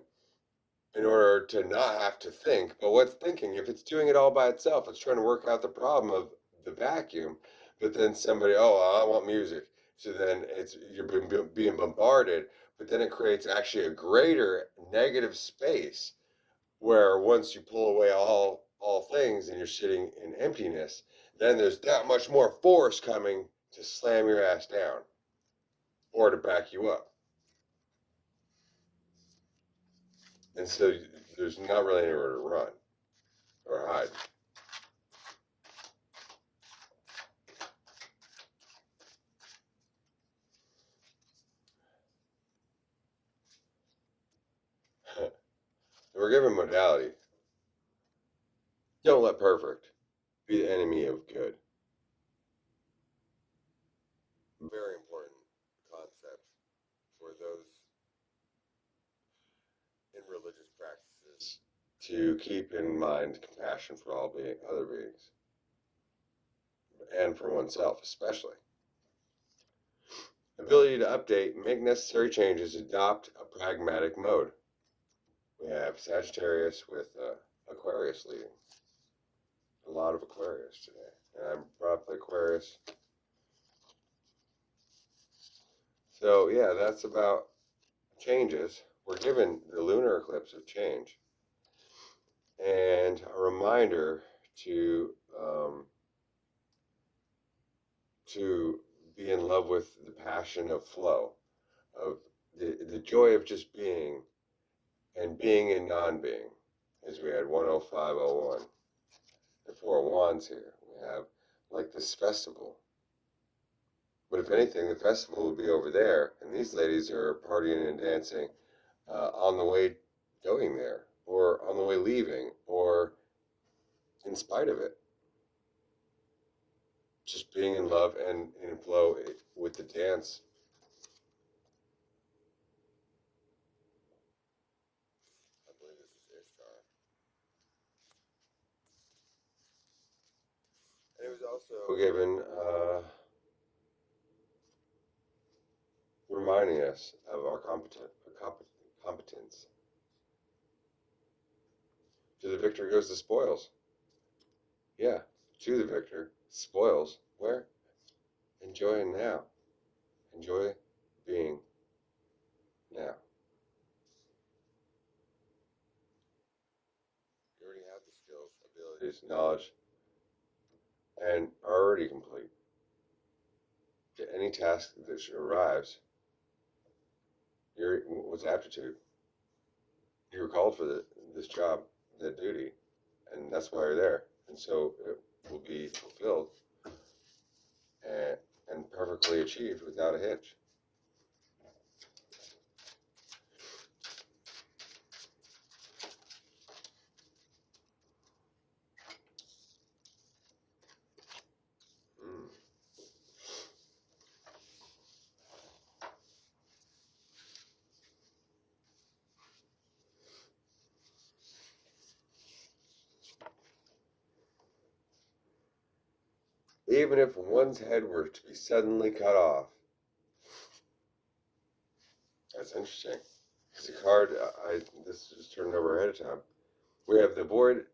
in order to not have to think, but what's thinking if it's doing it all by itself? It's trying to work out the problem of the vacuum, but then somebody, oh, I want music. So then you're being bombarded, but then it creates actually a greater negative space where once you pull away all things and you're sitting in emptiness, then there's that much more force coming to slam your ass down or to back you up. And so there's not really anywhere to run or hide. We're given modality. Don't let perfect be the enemy of good. Very important concept for those in religious practices to keep in mind compassion for all other beings and for oneself, especially. Ability to update, make necessary changes, adopt a pragmatic mode. We have Sagittarius with Aquarius leading. A lot of Aquarius today. And I brought up the Aquarius. So, yeah, that's about changes. We're given the lunar eclipse of change and a reminder to be in love with the passion of flow, of the joy of just being and being and non-being. As we had 10501, the Four of Wands here. We have like this festival. But if anything, the festival will be over there, and these ladies are partying and dancing on the way going there, or on the way leaving, or in spite of it. Just being in love and in flow with the dance There's Star. And it was also given reminding us of our competence. To the victor goes the spoils. Yeah, to the victor. Spoils. Where? Enjoying now. Enjoy being now. You already have the skills, abilities, knowledge, and are already complete. To any task that arrives, what's aptitude. You were called for this job, that duty, and that's why you're there. And so it will be fulfilled and, and perfectly achieved without a hitch. Even if one's head were to be suddenly cut off. That's interesting. Because the card, this was turned over ahead of time. We have the void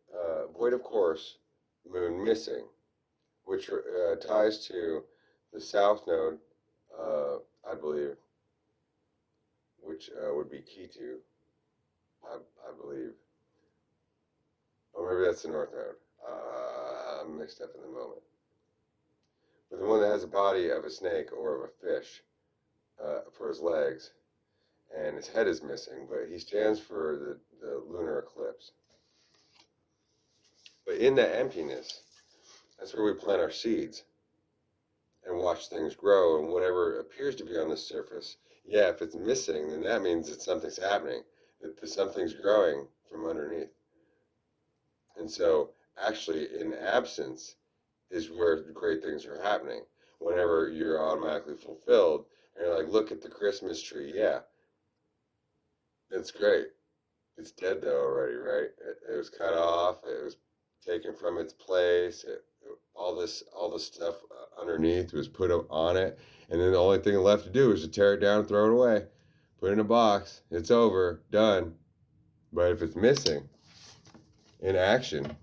of course, moon missing, which ties to the south node, I believe, which would be Ketu, I believe. Or maybe that's the north node. I'm mixed up in the moment. But the one that has a body of a snake or of a fish for his legs, and his head is missing, but he stands for the lunar eclipse. But in that emptiness, that's where we plant our seeds and watch things grow, and whatever appears to be on the surface, yeah, if it's missing, then that means that something's happening, that something's growing from underneath. And so, actually, in absence is where great things are happening. Whenever you're automatically fulfilled, and you're like, look at the Christmas tree, yeah, it's great. It's dead though already, right? It was cut off. It was taken from its place. All this stuff underneath was put on it, and then the only thing left to do is to tear it down and throw it away, put it in a box. It's over, done. But if it's missing in action,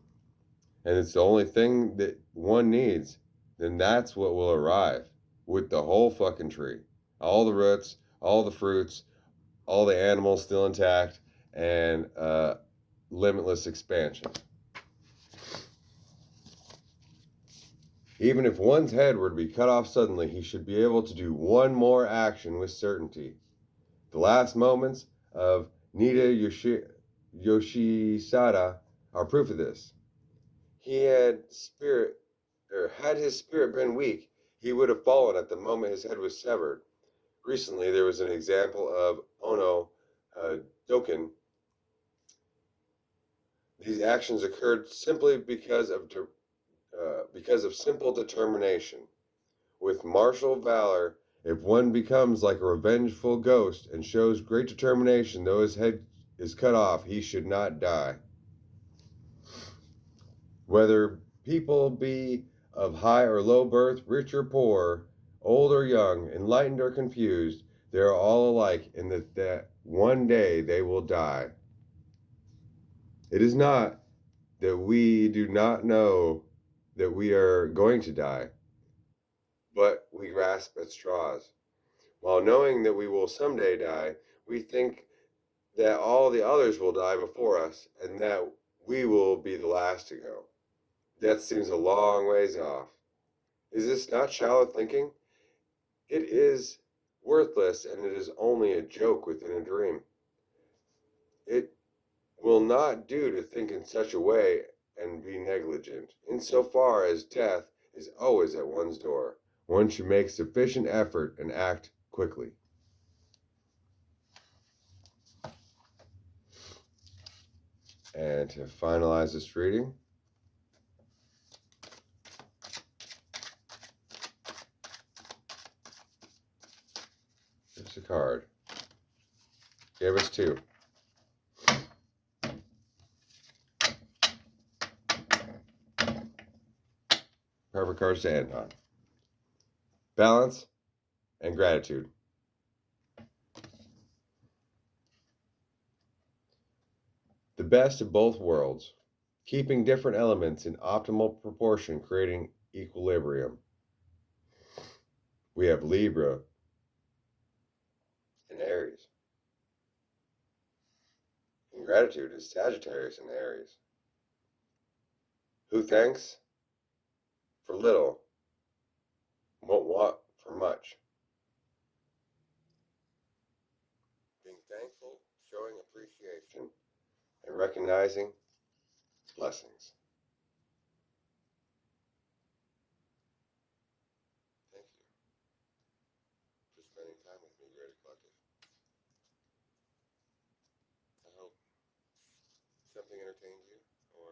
and it's the only thing that one needs, then that's what will arrive with the whole fucking tree, all the roots, all the fruits, all the animals still intact, and limitless expansion. Even if one's head were to be cut off suddenly, he should be able to do one more action with certainty. The last moments of Nida Yoshisada are proof of this. Had his spirit been weak, he would have fallen at the moment his head was severed. Recently, there was an example of Ono Doken. These actions occurred simply because of simple determination. With martial valor, if one becomes like a revengeful ghost and shows great determination, though his head is cut off, he should not die. Whether people be of high or low birth, rich or poor, old or young, enlightened or confused, they are all alike in that one day they will die. It is not that we do not know that we are going to die, but we grasp at straws. While knowing that we will someday die, we think that all the others will die before us and that we will be the last to go. Death seems a long ways off. Is this not shallow thinking? It is worthless, and it is only a joke within a dream. It will not do to think in such a way and be negligent. Insofar as death is always at one's door, one should make sufficient effort and act quickly. And to finalize this reading, here's a card. Gave us two. Perfect cards to end on. Balance and gratitude. The best of both worlds, keeping different elements in optimal proportion, creating equilibrium. We have Libra and Aries. And gratitude is Sagittarius and Aries. Who thanks for little won't want for much. Being thankful, showing appreciation, and recognizing blessings. Thank you for spending time with me, Greater Collective. I hope something entertained you, or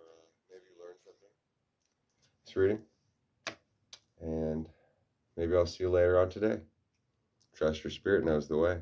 maybe you learned something. This reading, and maybe I'll see you later on today. Trust your spirit knows the way.